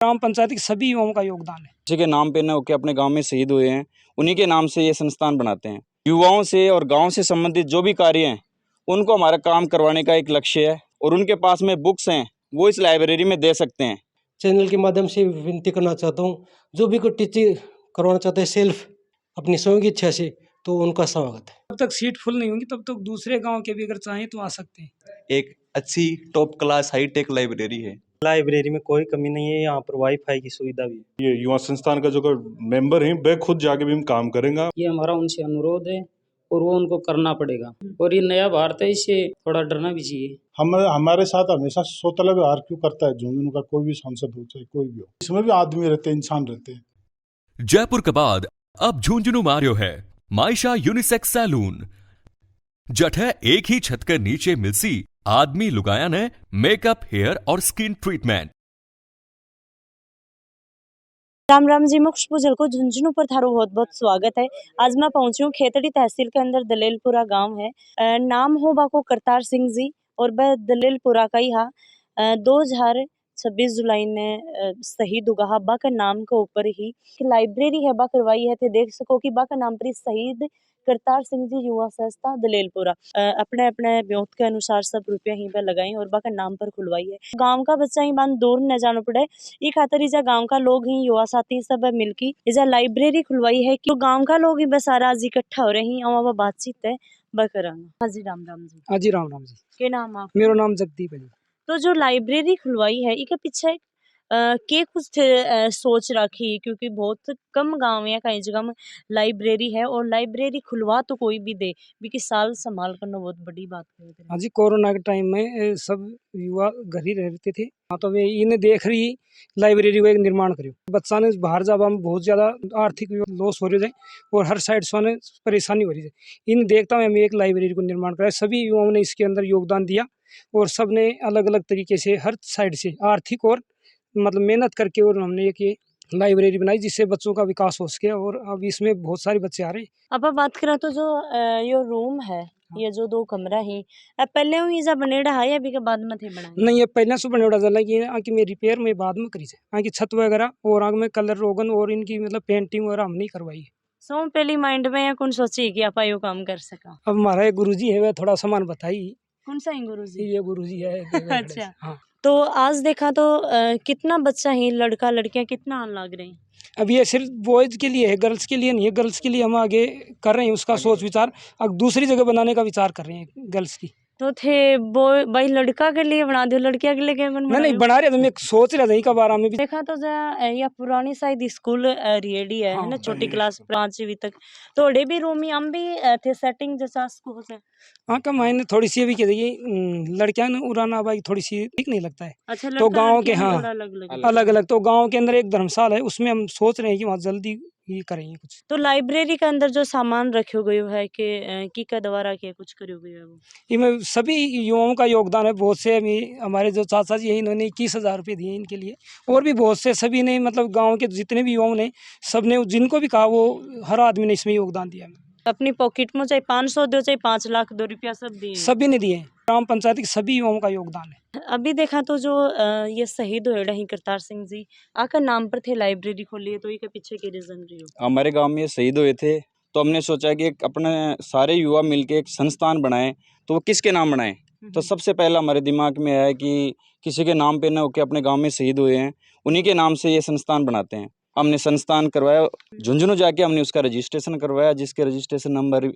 ग्राम पंचायत के सभी युवाओं का योगदान है। किसी के नाम पे न होकर अपने गांव में शहीद हुए हैं, उन्हीं के नाम से ये संस्थान बनाते हैं। युवाओं से और गांव से संबंधित जो भी कार्य हैं उनको हमारा काम करवाने का एक लक्ष्य है और उनके पास में बुक्स हैं वो इस लाइब्रेरी में दे सकते हैं। चैनल के माध्यम से विनती करना चाहता हूँ, जो भी कोई टीचिंग करवाना चाहते हैं सेल्फ अपनी स्वयं की इच्छा से, तो उनका स्वागत है। जब तक सीट फुल नहीं होंगी तब तक दूसरे गांव के भी अगर चाहें तो आ सकते हैं। एक अच्छी टॉप क्लास हाईटेक लाइब्रेरी है। लाइब्रेरी में कोई कमी नहीं है, यहाँ पर वाईफाई की सुविधा भी है। ये युवा संस्थान का जो मेंबर हैं वे खुद जाके भी हम काम करेंगे। ये हमारा उनसे अनुरोध है और वो उनको करना पड़ेगा। और ये नया भारत है, इससे थोड़ा डरना भी चाहिए। हमारे साथ हमेशा सौतला व्यवहार क्यों करता है झुंझुनू का कोई भी सांसद हो चाहे कोई भी हो, इसमें भी आदमी रहते हैं, इंसान रहते हैं। जयपुर के बाद अब झुंझुनू मारियो है मायशा यूनिसेक्स सैलून। जट है एक ही छत के नीचे मिलसी आदमी लुगाया ने मेकअप, हेयर और स्किन ट्रीटमेंट। राम राम जी, मैं खुशबू जल को झुंझुनू पर थारो बहुत बहुत स्वागत है। आज मैं पहुंची हूँ खेतड़ी तहसील के अंदर दलेलपुरा गांव है। नाम हो बाको करतार सिंह जी और वह दलेलपुरा का ही हा 2026 जुलाई ने शहीद हुआ बा का नाम के ऊपर ही लाइब्रेरी है बा करवाई है। थे देख सको कि बा का नाम पर शहीद करतार सिंह जी युवा संस्था दलेलपुरा अपने अपने ब्योत के अनुसार सब रुपया ही पे लगाई और बा का नाम पर खुलवाई है। गांव का बच्चा ही बांध दूर न जाना पड़े, ये खातर इजा गांव का लोग ही युवा साथी सब मिलकी इजा लाइब्रेरी खुलवाई है कि गांव का लोग ही बस सारा आज इकट्ठा हो रहे हैं और बातचीत है बकराना। हाँ जी, राम राम जी। हाँ जी, राम राम जी। के नाम आप? मेरा नाम जगदीप है जी। तो जो लाइब्रेरी खुलवाई है इसके पीछे के कुछ सोच रखी, क्योंकि बहुत कम गांव या कई जगह में लाइब्रेरी है और लाइब्रेरी खुलवा तो कोई भी दे भी साल संभाल करना बहुत बड़ी बात है। हाँ जी, कोरोना के टाइम में सब युवा घर ही रहते थे। हाँ, तो वे इन्हें देख रही लाइब्रेरी को एक निर्माण करियो। बच्चा ने बाहर जावा में बहुत ज्यादा आर्थिक लॉस हो रही है और हर साइड से परेशानी हो रही है। इन देखता हूँ हमें एक लाइब्रेरी को निर्माण कराया। सभी युवाओं ने इसके अंदर योगदान दिया और सब ने अलग अलग तरीके से हर साइड से आर्थिक और मतलब मेहनत करके और हमने एक ये लाइब्रेरी बनाई जिससे बच्चों का विकास हो सके और अब इसमें बहुत सारे बच्चे आ रहे हैं। अब बात करें तो जो ये रूम है, ये जो 2 कमरा है पहले ही जा बनेड़ा है या भी के बाद में थे बनाए? नहीं, ये पहले से बनेड़ा जला कि आगे में रिपेयर में बाद में करी जाए। आगे छत वगैरह और आगे में कलर रोगन और इनकी मतलब पेंटिंग वगैरह हम नहीं करवाई है। सो पहली माइंड में या कौन सोची कि आप यो काम कर सका? अब हमारा एक गुरुजी है, वह थोड़ा सामान बताई। कौन सा है गुरुजी? ये गुरुजी है। अच्छा, हाँ। तो आज देखा तो कितना बच्चा है, लड़का लड़कियां कितना आने लग रहे हैं? अब ये सिर्फ बॉयज के लिए है, गर्ल्स के लिए नहीं है। गर्ल्स के लिए हम आगे कर रहे हैं उसका सोच विचार, अब दूसरी जगह बनाने का विचार कर रहे हैं गर्ल्स की। तो थे बॉय भाई लड़का के लिए बना दो, लड़किया के लिए क्या नहीं बना रहे, तो मैं सोच रहा था इनका बारे में भी। देखा तो या पुरानी शायद स्कूल रेडी है, हाँ, ना छोटी क्लास 5वीं तक थोड़े भी रूम ही हम भी थे सेटिंग जैसा स्कूल से। हाँ, का मायने थोड़ी सी भी कह लड़कियां ने उड़ाना भाई थोड़ी सी ठीक नहीं लगता है। अच्छा, तो गाँव के हाँ अलग अलग तो गाँव के अंदर एक धर्मशाला है, उसमें हम सोच रहे हैं कि वहाँ जल्दी ये करेंगे कुछ। तो लाइब्रेरी के अंदर जो सामान रखे गए है कि का द्वारा क्या कुछ करे हुए है वो इनमें सभी युवाओं का योगदान है। बहुत से हमारे जो चाचा जी हैं इन्होंने 21,000 रुपये दिए इनके लिए, और भी बहुत से सभी ने मतलब गांव के जितने भी युवाओं ने सब ने जिनको भी कहा वो हर आदमी ने इसमें योगदान दिया। अपनी पॉकेट में चाहे 500 दो चाहे 5 लाख 2 रुपया सब दिए, सभी ने दिए। ग्राम पंचायत के सभी युवाओं का योगदान है। अभी देखा तो जो ये शहीद हुए रही करतार सिंह जी आकर नाम पर थे लाइब्रेरी खोली है, तो ये पीछे की रीजन रही हो? हमारे गांव में ये शहीद हुए थे तो हमने सोचा कि एक अपने सारे युवा मिलके एक संस्थान बनाएं, तो वो किसके नाम बनाएं। तो सबसे पहला हमारे दिमाग में आया कि किसी के नाम पे न होकर अपने गांव में शहीद हुए हैं उन्हीं के नाम से ये संस्थान बनाते हैं। हमने संस्थान करवाया, झुंझुनू जाके हमने उसका रजिस्ट्रेशन करवाया, जिसके रजिस्ट्रेशन नंबर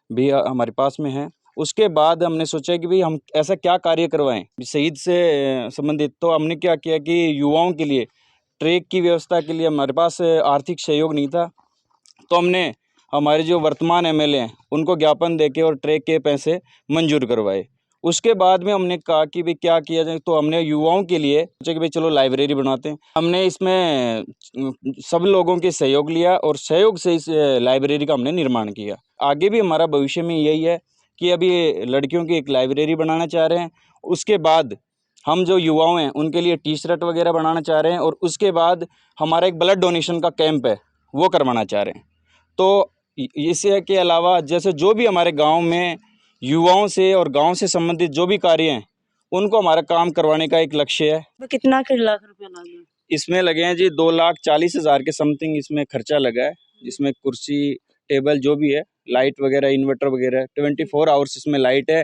भी हमारे पास में है। उसके बाद हमने सोचा कि भाई हम ऐसा क्या कार्य करवाएं शहीद से संबंधित। तो हमने क्या किया कि युवाओं के लिए ट्रैक की व्यवस्था के लिए हमारे पास आर्थिक सहयोग नहीं था, तो हमने हमारे जो वर्तमान एमएलए हैं उनको ज्ञापन देके और ट्रैक के पैसे मंजूर करवाए। उसके बाद में हमने कहा कि भाई क्या किया जाए, तो हमने युवाओं के लिए सोचा कि भाई चलो लाइब्रेरी बनाते हैं। हमने इसमें सब लोगों के सहयोग लिया और सहयोग से इस लाइब्रेरी का हमने निर्माण किया। आगे भी हमारा भविष्य में यही है कि अभी लड़कियों की एक लाइब्रेरी बनाना चाह रहे हैं। उसके बाद हम जो युवाओं हैं उनके लिए टी शर्ट वगैरह बनाना चाह रहे हैं और उसके बाद हमारा एक ब्लड डोनेशन का कैंप है वो करवाना चाह रहे हैं। तो इसके अलावा जैसे जो भी हमारे गांव में युवाओं से और गांव से संबंधित जो भी कार्य हैं उनको हमारा काम करवाने का एक लक्ष्य है। कितना लाख रुपया लगा? इसमें लगे हैं जी 2,40,000 के समथिंग इसमें खर्चा लगा है, जिसमें कुर्सी टेबल जो भी है, लाइट वगैरह, इन्वर्टर वगैरह, 24 आवर्स इसमें लाइट है,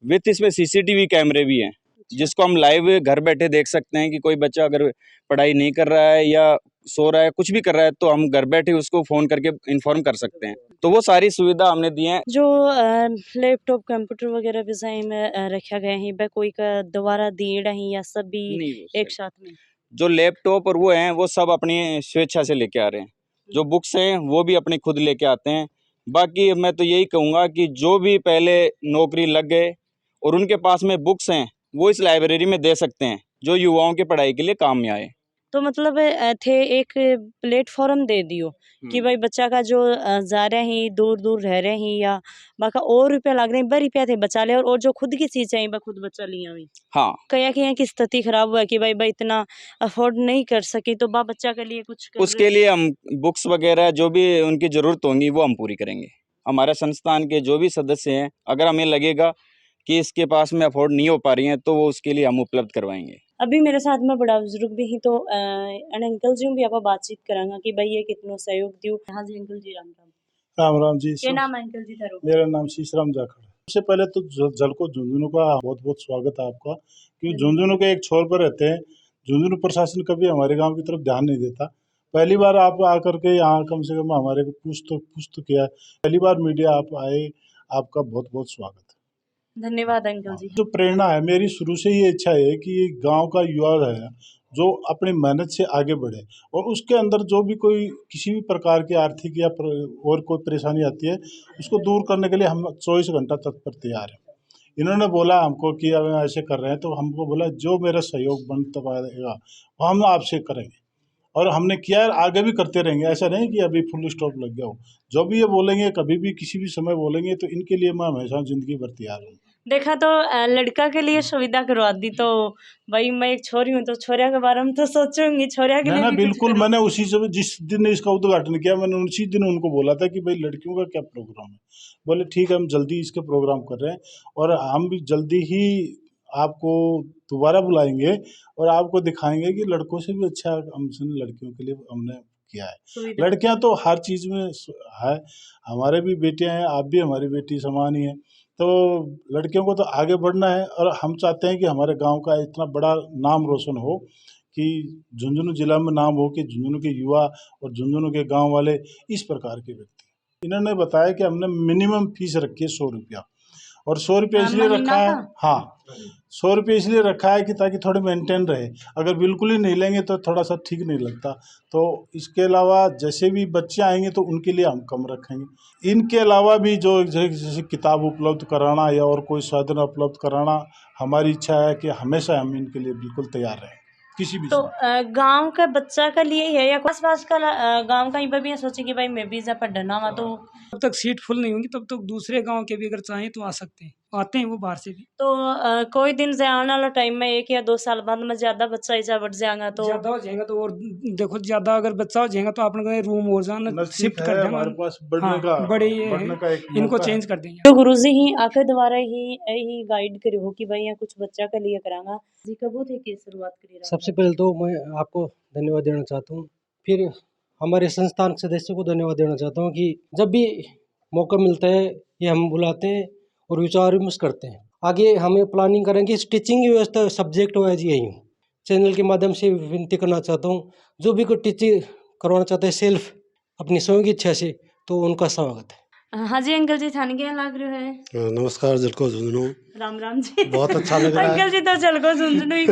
विथ इसमें सीसीटीवी कैमरे भी हैं, जिसको हम लाइव घर बैठे देख सकते हैं कि कोई बच्चा अगर पढ़ाई नहीं कर रहा है या सो रहा है, कुछ भी कर रहा है, तो हम घर बैठे उसको फ़ोन करके इन्फॉर्म कर सकते हैं। तो वो सारी सुविधा हमने दी है। जो लैपटॉप कंप्यूटर वगैरह भी सही में रखा गया है बे कोई का दोबारा दिए नहीं या सभी नहीं, एक साथ में? जो लैपटॉप और वो हैं वो सब अपनी स्वेच्छा से लेके आ रहे हैं, जो बुक्स हैं वो भी अपनी खुद लेके आते हैं। बाकी मैं तो यही कहूँगा कि जो भी पहले नौकरी लग गए और उनके पास में बुक्स हैं वो इस लाइब्रेरी में दे सकते हैं, जो युवाओं की पढ़ाई के लिए काम में आए। तो मतलब थे एक प्लेटफॉर्म दे दियो कि भाई बच्चा का जो जा रहे हैं दूर दूर रह रहे हैं या बाका और रुपया लग रहे हैं 2 रुपया थे बचा ले और जो खुद की चीज चाहिए बा खुद बचा लिया हुई। हाँ, कया कि यहाँ की स्थिति खराब हुआ है कि भाई इतना अफोर्ड नहीं कर सकी तो बा बच्चा के लिए कुछ कर उसके लिए हम बुक्स वगैरह जो भी उनकी ज़रूरत होंगी वो हम पूरी करेंगे। हमारे संस्थान के जो भी सदस्य हैं, अगर हमें लगेगा कि इसके पास में अफोर्ड नहीं हो पा रही हैं तो वो उसके लिए हम उपलब्ध करवाएंगे। अभी मेरे साथ में बड़ा बुजुर्ग भी ही तो अंकल जी भी आप बातचीत करांगा कि भाई ये कितनो सहयोग दियो। हाँ जी अंकल जी, राम राम। राम राम जी। क्या नाम है अंकल जी थारो? मेरा नाम शीशराम जाखड़ है। सबसे पहले तो जलको झुंझुनू का बहुत बहुत स्वागत है आपका, क्योंकि झुंझुनू के एक छोर पर रहते हैं। झुंझुनू प्रशासन कभी हमारे गांव की तरफ ध्यान नहीं देता। पहली बार आप आकर के यहाँ कम से कम हमारे को पूछ तो किया। पहली बार मीडिया आप आए, आपका बहुत बहुत स्वागत है। धन्यवाद अंकल जी। जो प्रेरणा है मेरी शुरू से ये इच्छा है कि गांव का युवा है जो अपनी मेहनत से आगे बढ़े और उसके अंदर जो भी कोई किसी भी प्रकार की आर्थिक या और कोई परेशानी आती है उसको दूर करने के लिए हम 24 घंटा तत्पर तैयार हैं। इन्होंने बोला हमको कि अब ऐसे कर रहे हैं, तो हमको बोला जो मेरा सहयोग बनता पाएगा वो हम आपसे करेंगे और हमने किया है, आगे भी करते रहेंगे। ऐसा नहीं कि अभी फुल स्टॉप लग गया हो। जो भी ये बोलेंगे, कभी भी किसी भी समय बोलेंगे, तो इनके लिए मैं हमेशा ज़िंदगी भर तैयार हूँ। देखा तो लड़का के लिए सुविधा करवा दी, तो भाई मैं एक छोरी हूँ तो छोरिया के बारे में तो सोचूंगी, छोरिया के लिए ना भी बिल्कुल, मैंने उसी समय जिस दिन इसका उद्घाटन किया मैंने उसी दिन उनको बोला था कि भाई लड़कियों का क्या प्रोग्राम है। बोले ठीक है, हम जल्दी इसके प्रोग्राम कर रहे हैं और हम भी जल्दी ही आपको दोबारा बुलाएंगे और आपको दिखाएंगे कि लड़कों से भी अच्छा हमने लड़कियों के लिए हमने किया है। लड़कियां तो हर चीज़ में है, हमारे भी बेटियां हैं, आप भी हमारी बेटी समान ही है। तो लड़कियों को तो आगे बढ़ना है और हम चाहते हैं कि हमारे गांव का इतना बड़ा नाम रोशन हो कि झुंझुनू जिला में नाम हो कि झुंझुनू के युवा और झुंझुनू के गांव वाले इस प्रकार के व्यक्ति। इन्होंने बताया कि हमने मिनिमम फीस रखी है 100 रुपया और 100 रुपये इसलिए रखा है, हाँ 100 रुपये इसलिए रखा है कि ताकि थोड़ी मेंटेन रहे। अगर बिल्कुल ही नहीं लेंगे तो थोड़ा सा ठीक नहीं लगता। तो इसके अलावा जैसे भी बच्चे आएंगे तो उनके लिए हम कम रखेंगे। इनके अलावा भी जो जैसे किताब उपलब्ध कराना या और कोई साधन उपलब्ध कराना, हमारी इच्छा है कि हमेशा हम इनके लिए बिल्कुल तैयार रहें किसी भी। तो गांव का बच्चा का लिए है या आस पास का गांव का ही भी सोचे कि भाई मैं भी जा पढ़ना हुआ, तो जब तक सीट फुल नहीं होंगी तब तक दूसरे गांव के भी अगर चाहें तो आ सकते हैं, आते हैं वो बाहर से भी। तो कोई दिन से आने वाला टाइम में 1 या 2 साल बाद में ज्यादा बच्चा ऐसा बढ़ जाएगा तो ज्यादा हो जाएगा तो और देखो ज्यादा अगर बच्चा हो जाएगा तो अपने रूम और जाना शिफ्ट कर देंगे हमारे पास बढ़ने हाँ, का बड़े एक इनको मौका है। चेंज कर देंगे। तो गुरुजी ही आके दोबारा ही गाइड करो हो कि भाई यहाँ कुछ बच्चा का लिए करांगा जी। कब थे कि शुरुआत करी? सबसे पहले तो मैं आपको धन्यवाद देना चाहता हूँ, फिर हमारे संस्थान के सदस्यों को धन्यवाद देना चाहता हूँ कि जब भी मौका मिलता है ये हम बुलाते हैं और विचार विमर्श करते हैं। आगे हमें प्लानिंग करेंगे। टीचिंग की व्यवस्था सब्जेक्ट वाइज यही हूँ। चैनल के माध्यम से विनती करना चाहता हूँ, जो भी कोई टीचिंग करवाना चाहते हैं सेल्फ अपनी स्वयं की इच्छा से, तो उनका स्वागत है। हाँ जी अंकल जी, थाने क्या लग रहा है? नमस्कार जलको झुंझुनू। राम राम जी। बहुत अच्छा लग रहा है अंकल जी तो जलको झुंझुनू ही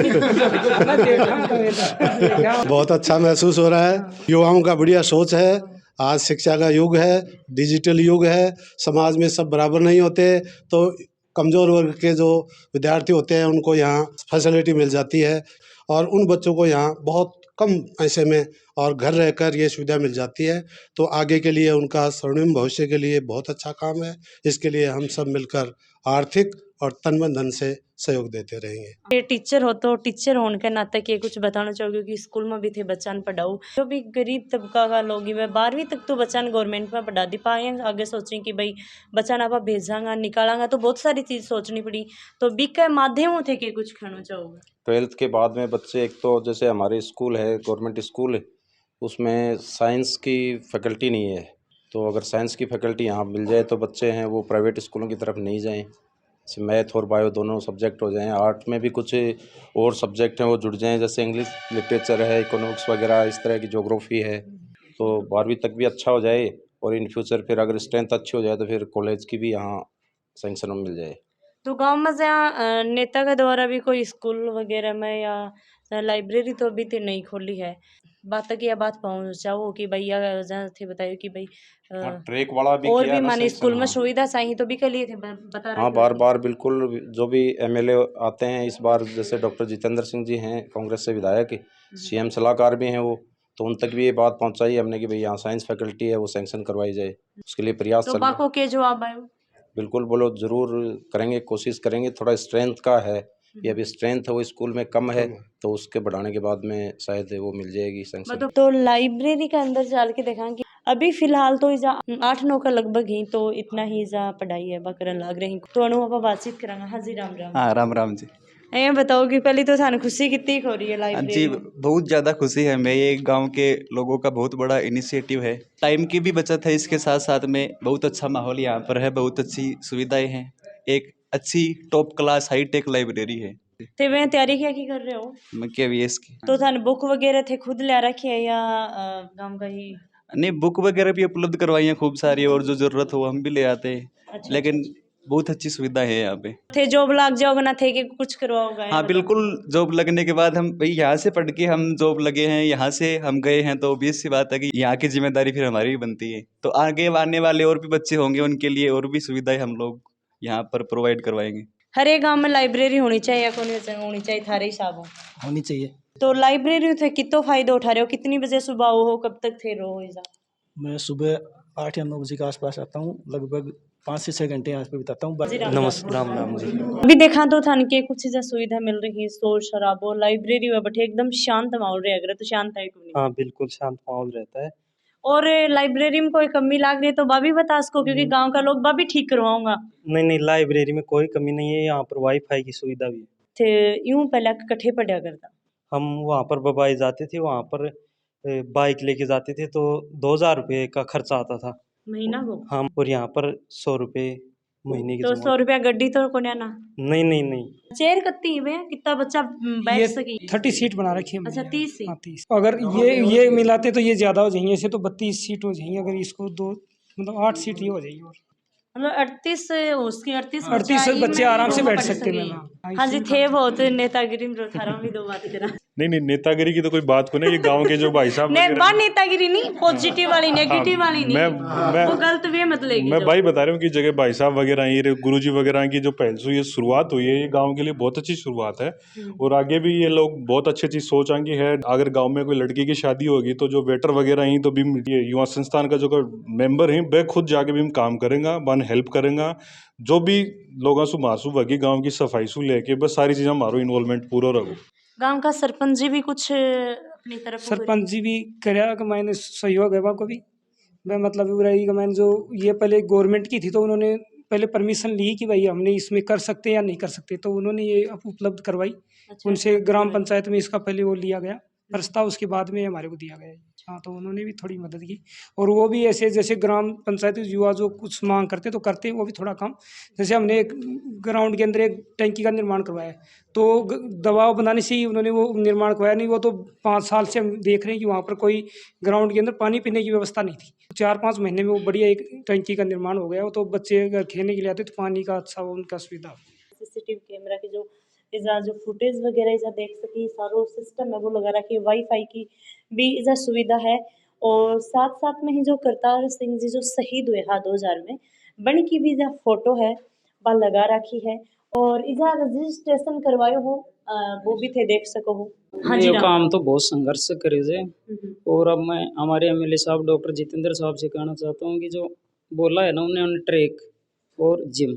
बहुत अच्छा महसूस हो रहा है। युवाओं का बढ़िया सोच है। आज शिक्षा का युग है, डिजिटल युग है, समाज में सब बराबर नहीं होते, तो कमज़ोर वर्ग के जो विद्यार्थी होते हैं उनको यहाँ फैसिलिटी मिल जाती है और उन बच्चों को यहाँ बहुत कम पैसे में और घर रहकर ये सुविधा मिल जाती है। तो आगे के लिए उनका स्वर्णिम भविष्य के लिए बहुत अच्छा काम है। इसके लिए हम सब मिलकर आर्थिक और तन मन धन से सहयोग देते रहेंगे। ये टीचर हो तो टीचर होने के नाते के कुछ बताना चाहोगे कि स्कूल में भी थे बच्चा ने पढ़ाओ जो भी गरीब तबका का लोग ही मैं 12वीं तक तो बच्चा ने गवर्नमेंट में पढ़ा दी पाए आगे सोचें कि भाई बच्चा ना आप भेजांगा निकालांगा तो बहुत सारी चीज़ सोचनी पड़ी तो बी के माध्यमों थे के कुछ कहना चाहोगे। 12th के बाद में बच्चे एक तो जैसे हमारे स्कूल है गवर्नमेंट स्कूल है उसमें साइंस की फैकल्टी नहीं है तो अगर साइंस की फैकल्टी यहाँ मिल जाए तो बच्चे हैं वो प्राइवेट स्कूलों की तरफ नहीं जाएं जैसे मैथ और बायो दोनों सब्जेक्ट हो जाएं आर्ट में भी कुछ और सब्जेक्ट हैं वो जुड़ जाएं जैसे इंग्लिश लिटरेचर है इकोनॉमिक्स वगैरह इस तरह की ज्योग्राफी है तो 12वीं तक भी अच्छा हो जाए और इन फ्यूचर फिर अगर स्ट्रेंथ अच्छी हो जाए तो फिर कॉलेज की भी यहाँ सेंक्शन मिल जाए। तो गांव में जहाँ नेता के द्वारा भी कोई स्कूल वगैरह में या लाइब्रेरी तो अभी तो नहीं खोली है बात तक यह बात पहुँचाओ कि भैया जहाँ थे बताइए कि भाई ट्रैक वाला भी और किया भी ना माने sanction, स्कूल में हाँ। सुविधा चाहिए तो भी के लिए थे बता रहे हाँ थे। बार बार बिल्कुल जो भी एमएलए आते हैं इस बार जैसे डॉक्टर जितेंद्र सिंह जी हैं कांग्रेस से विधायक सीएम सलाहकार भी हैं वो तो उन तक भी ये बात पहुंचाई हमने कि भाई यहाँ साइंस फैकल्टी है वो सैंक्शन करवाई जाए उसके लिए प्रयास तो चल रहा है। बाको के जवाब आयो बिल्कुल बोलो जरूर करेंगे कोशिश करेंगे थोड़ा स्ट्रेंथ का है ये अभी स्ट्रेंथ है वो स्कूल में कम है तो उसके बढ़ाने के बाद में शायद वो मिल जाएगी सैंक्शन। मतलब तो लाइब्रेरी का अंदर चल के देखा कि अभी फिलहाल तो इजा 8-9 का लगभग ही तो इतना ही इजा पढ़ाई है बकरन लग रही तो अनुभव बातचीत करांगा। हाँ जी राम राम। हाँ राम राम जी। ये बताओ कि पहले तो थाने खुशी कितनी हो रही है हाँ लाइब्रेरी जी में? बहुत ज़्यादा खुशी है हमें ये गांव के लोगों का बहुत बड़ा इनिशिएटिव है टाइम की भी बचत है इसके साथ साथ में बहुत अच्छा माहौल यहाँ पर है बहुत अच्छी सुविधाएं हैं एक अच्छी top class high tech library है। थे वे तैयारी क्या की कर रहे हो? मैं KVS की। तो थाने बुक वगैरह थे खुद ले रखी है या गांव का ही? नहीं बुक वगैरह भी उपलब्ध करवाई हैं खूब सारी और जो ज़रूरत हो हम भी ले आते हैं अच्छा, लेकिन बहुत अच्छी सुविधा है यहाँ पे। थे जॉब लग जाओगे ना थे कि कुछ करवाओगे? हाँ बिल्कुल जॉब लगने के बाद हम भाई यहाँ से पढ़ के हम जॉब लगे हैं यहाँ से हम गए हैं तो obvious सी बात है कि यहाँ की जिम्मेदारी फिर हमारी भी बनती है तो आगे आने वाले और भी बच्चे होंगे उनके लिए और भी सुविधाएं हम लोग यहाँ पर प्रोवाइड करवाएंगे। हर एक गांव में लाइब्रेरी होनी चाहिए या कौन होनी चाहिए थारे हिसाब होनी चाहिए। तो लाइब्रेरी थे कितो फायदा उठा रहे हो कितनी बजे सुबह हो कब तक थे रहो इजा? मैं सुबह 8 या 9 बजे के आसपास आता हूँ लगभग 5 से 6 घंटे यहाँ पे बिताता हूँ। नमस्ते राम राम जी। अभी देखा तो थान के कुछ चीजें सुविधा मिल रही है शोर शराबो लाइब्रेरी में बैठे एकदम शांत माहौल रहे अगर तो शांत है कोई हाँ बिल्कुल शांत माहौल रहता है। और लाइब्रेरी में कोई कमी लाग रही है तो बाबी बता सको क्योंकि गांव का लोग बाबी ठीक करवाऊंगा। नहीं लाइब्रेरी में कोई कमी नहीं है यहाँ पर वाईफाई की सुविधा भी है। थे यूं पहले इकट्ठे पढ़ा करता हम वहाँ पर बबाई जाते थे वहाँ पर बाइक लेके जाते थे तो 2000 रुपये का खर्चा आता था महीना को। हम और यहाँ पर 100 रुपये महीने की तो जमा। 100 रुपया गड्डी तो कोन्या ना? नहीं चेयर कितनी है कितना बच्चा बैठ ये सके? 30 सीट बना रखी है अच्छा 30 सीट। 30 अगर ये मिलाते तो ये ज़्यादा हो जाएंगे ऐसे तो 32 सीट हो जाएंगी अगर इसको दो मतलब 8 सीट ये हो जाएगी और मतलब 38 उसकी 38 बच्चे आराम से बैठ सकते हैं। हाँ जी थे बहुत नेतागिरी में थारा भी दो बात करा। नहीं नेतागिरी की तो कोई बात को नहीं ये गांव के जो भाई साहब नेतागिरी नहीं पॉजिटिव वाली नेगेटिव वाली नहीं वो गलत वे मत लेगी। मैं भाई बता रहा हूँ कि जगह भाई साहब वगैरह ये गुरुजी वगैरह की जो पहल से ये शुरुआत हुई है ये गांव के लिए बहुत अच्छी शुरुआत है और आगे भी ये लोग बहुत अच्छी अच्छी सोच आएंगी है। अगर गांव में कोई लड़की की शादी होगी तो जो वेटर वगैरह ही तो भी ये युवा संस्थान का जो मेंबर है वह खुद जाके भी काम करेगा वन हेल्प करेगा जो भी लोगों से मासूब होगी गाँव की सफाई से लेके बस सारी चीज़ें हमारो इन्वॉल्वमेंट पूरा रहो। गांव का सरपंच जी भी कुछ अपनी तरफ सरपंच जी भी कराया कि मैंने सहयोग है को भी मैं मतलब रही कि मैंने जो ये पहले गवर्नमेंट की थी तो उन्होंने पहले परमिशन ली कि भाई हमने इसमें कर सकते या नहीं कर सकते तो उन्होंने ये उपलब्ध करवाई। अच्छा, उनसे ग्राम पंचायत में इसका पहले वो लिया गया प्रस्ताव उसके बाद में हमारे को दिया गया। हाँ तो उन्होंने भी थोड़ी मदद की और वो भी ऐसे जैसे ग्राम पंचायत युवा जो कुछ मांग करते तो करते वो भी थोड़ा काम जैसे हमने एक ग्राउंड के अंदर एक टैंकी का निर्माण करवाया तो दबाव बनाने से ही उन्होंने वो निर्माण करवाया नहीं वो तो 5 साल से हम देख रहे हैं कि वहाँ पर कोई ग्राउंड के अंदर पानी पीने की व्यवस्था नहीं थी। 4-5 महीने में वो बढ़िया एक टैंकी का निर्माण हो गया वो तो बच्चे अगर खेलने के लिए आते तो पानी का अच्छा वो उनका सुविधा। सीसीटीवी कैमरा की जो इजा जो फुटेज वगैरह इजा देख सकी सारो सिस्टम है वो लगा रखी है वाईफाई की भी इजा सुविधा है और साथ साथ में ही जो करतार सिंह जी जो शहीद हुए हाँ 2000 में बन की भी इजा फोटो है वह लगा रखी है और इजा रजिस्ट्रेशन करवायो हो वो भी थे देख सको हो। हाँ जी काम तो बहुत संघर्ष करे से और अब मैं हमारे एमएलए साहब डॉक्टर जितेंद्र साहब से कहना चाहता हूँ कि जो बोला है ना उन्होंने ट्रैक और जिम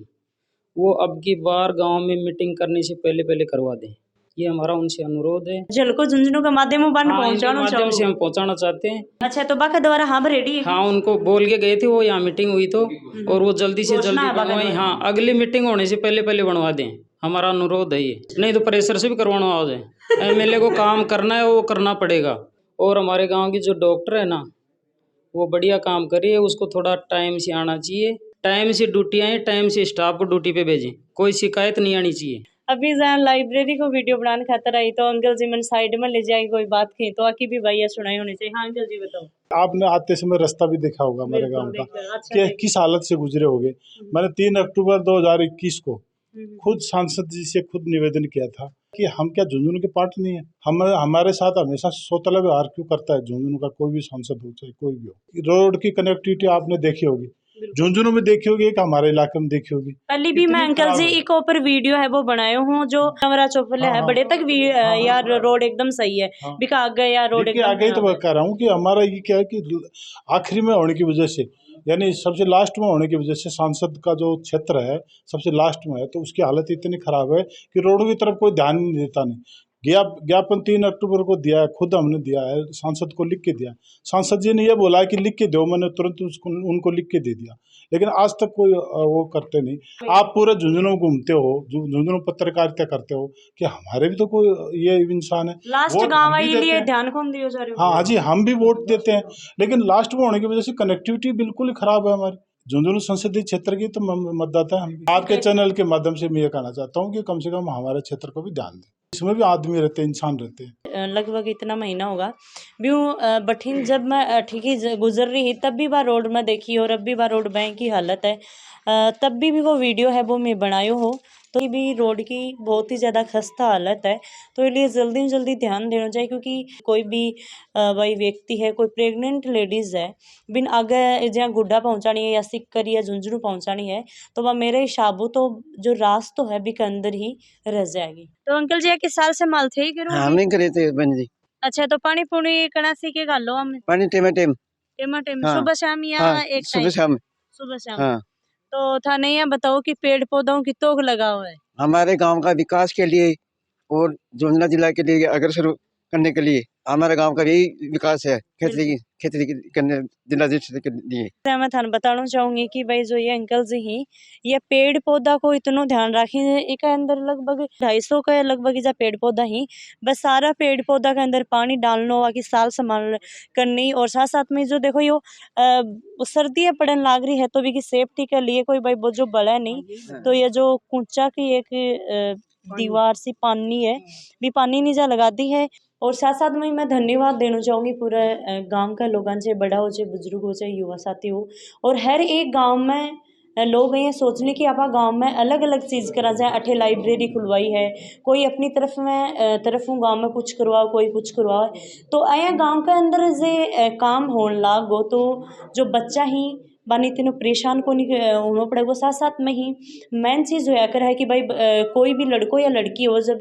वो अब की बार गांव में मीटिंग करने से पहले पहले करवा दें, ये हमारा उनसे अनुरोध है। जल को झुंझुनू के माध्यम हाँ, इनके माध्यम से हम पहुंचाना चाहते हैं। अच्छा, तो बाका द्वारा हाँ रेडी है। हाँ, उनको बोल के गए थे, वो यहाँ मीटिंग हुई तो, और वो जल्दी से घोषणा जल्दी है बाका बनवाएं। द्वारा। हाँ, अगली मीटिंग होने से पहले पहले बनवा दें, हमारा अनुरोध है ये। नहीं तो प्रेशर से भी करवाना हो जाए, एमएलए को काम करना है वो करना पड़ेगा। और हमारे गाँव की जो डॉक्टर है ना, वो बढ़िया काम कर रही है, उसको थोड़ा टाइम से आना चाहिए, टाइम से ड्यूटी आए, टाइम से स्टाफ को ड्यूटी पे भेजें, कोई शिकायत नहीं आनी चाहिए। अभी जहाँ लाइब्रेरी को वीडियो बनाने खातर आई तो अंकल जी मैंने साइड में ले जाएगी कोई बात की तो आकी भी भैया सुनाई होनी चाहिए। हाँ अंकल जी बताओ। आपने आते समय रास्ता भी देखा होगा हमारे गांव का कि किस हालत से गुजरे होंगे। मैंने 3 अक्टूबर 2021 को खुद सांसद जी से खुद निवेदन किया था कि हम क्या झुंझुनू के पार्ट नहीं है, हम हमारे साथ हमेशा सोतला व्यवहार क्यों करता है झुंझुनू का कोई भी सांसद हो चाहे कोई भी हो। रोड की कनेक्टिविटी आपने देखी होगी, झुंझुनू में देखी होगी कि हमारे इलाके में देखी होगी। पहले भी मैं अंकल जी एक ऊपर वीडियो है वो बनाए हूँ जो कमरा चौपले है बड़े तक भी यार रोड एकदम सही है बिका आगे यार रोड आगे तो कह रहा हूँ कि हमारा ये क्या है कि आखिरी में होने की वजह से यानी सबसे लास्ट में होने की वजह से सांसद का जो क्षेत्र है सबसे लास्ट में है तो उसकी हालत इतनी खराब है कि रोडों की तरफ कोई ध्यान नहीं देता। नहीं ज्ञापन 3 अक्टूबर को दिया है, खुद हमने दिया है, सांसद को लिख के दिया। सांसद जी ने यह बोला है कि लिख के दो, मैंने तुरंत उनको लिख के दे दिया, लेकिन आज तक कोई वो करते नहीं। आप पूरे झुंझुनू घूमते हो, झुंझुनू पत्रकारिता करते हो कि हमारे भी तो कोई ये इंसान है। लास्ट गाँव लिए ध्यान कौन दियो जा रहे हो। हाँ जी, हम भी वोट देते हैं, लेकिन लास्ट में होने की वजह से कनेक्टिविटी बिल्कुल ही खराब है हमारी झुंझुनू संसदीय क्षेत्र की। तो मतदाता हम आपके चैनल के माध्यम से मैं ये कहना चाहता हूँ कि कम से कम हमारे क्षेत्र को भी ध्यान दें, इसमें भी आदमी रहते हैं, इंसान रहते हैं। लगभग इतना महीना होगा ब्यू बठिन जब मैं ठीक ही गुजर रही थी तब भी बार रोड में देखी और अब भी बार रोड बैंक की हालत है, तब भी वो वीडियो है वो मैं बनायो हो तो भी रोड की बहुत ही ज़्यादा खस्ता हालत है। तो इसलिए जल्दी से जल्दी ध्यान देना चाहिए क्योंकि कोई भी भाई व्यक्ति है, कोई प्रेग्नेंट लेडीज़ है, बिन आगे जहाँ गुड्डा पहुँचानी है या सिक्कर या झुंझुनू पहुँचानी है तो वह मेरे हिसाबों तो जो रास्ता है भी के अंदर ही रह जाएगी। तो अंकल जी किस साल से माल थे हम नहीं करे थे बहन जी। अच्छा, तो पानी पुनी कना सी के गालो हम पानी टेम हाँ। सुबह शाम या एक सुबह शाम हाँ। तो था नहीं है बताओ कि पेड़ पौधों की तोग लगा हुआ है हमारे गांव का विकास के लिए और झुंझुनू जिला के लिए अग्रसर करने के लिए हमारे गांव का यही विकास है, खेती करने जिला के लिए। मैं थान बताना चाहूंगी कि भाई जो ये अंकल जी ही ये पेड़ पौधा को इतना ध्यान रखे, एक अंदर लगभग 250 का लगभग जा पेड़ पौधा ही बस सारा पेड़ पौधा के अंदर पानी डालना हुआ कि साल संभाल करनी। और साथ साथ में जो देखो यो सर्दियाँ पड़न लाग रही है तो भी की सेफ्टी के लिए कोई भाई वो जो बड़ा नहीं तो ये जो कूचा की एक दीवार सी पानी है भी पानी नीचा लगा दी है। और साथ साथ में मैं धन्यवाद देना चाहूँगी पूरे गांव का लोगों से, बड़ा हो चाहे बुजुर्ग हो चाहे युवा साथी हो, और हर एक गांव में लोग ये सोचने कि आप गांव में अलग अलग चीज़ करा जाए। अठे लाइब्रेरी खुलवाई है, कोई अपनी तरफ गांव में कुछ करवाओ, कोई कुछ करवाओ, तो आया गांव के अंदर जे काम होने लागो तो जो बच्चा ही बानी तीनों परेशान को नहीं होना पड़ेगा। साथ साथ में ही मेन चीज़ होया कर है कि भाई कोई भी लड़को या लड़की हो जब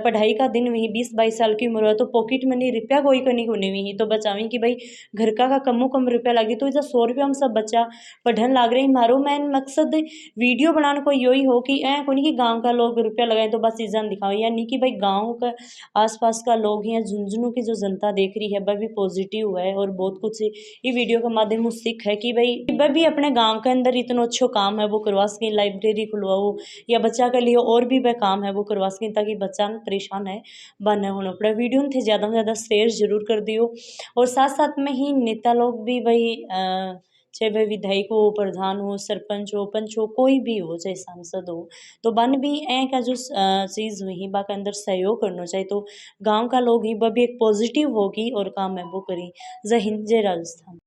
पढ़ाई का दिन वही 20-22 साल की उम्र हो तो पॉकेट में नहीं रुपया कोई करनी होनी हुई तो बचावी कि भाई घर का कम रुपया लगी तो इधर 100 रुपया हम सब बच्चा पढ़न लाग रहे। मारो मेन मकसद वीडियो बनाने को यही हो कि को नहीं कि गाँव का लोग रुपया लगाए तो बस चीज़ां दिखाओ, या नहीं कि भाई गाँव का आसपास का लोग या झुंझुनू की जो जनता देख रही है वह भी पॉजिटिव है और बहुत कुछ ये वीडियो के माध्यम से सीख है कि भाई वह भी अपने गांव के अंदर इतना अच्छा काम है वो करवा सकें, लाइब्रेरी खुलवाओ या बच्चा के लिए और भी वह काम है वो करवा सकें ताकि बच्चा परेशान है बने होना पड़े। वीडियो थे ज़्यादा से ज़्यादा शेयर जरूर कर दियो। और साथ साथ में ही नेता लोग भी भाई चाहे वह विधायक हो, प्रधान हो, सरपंच हो, पंच हो, कोई भी हो, चाहे सांसद हो, तो बन भी का जो चीज़ हुई बा के अंदर सहयोग करना चाहिए तो गांव का लोग ही वह भी एक पॉजिटिव होगी और काम है वो करी। जय हिंद, जय राजस्थान।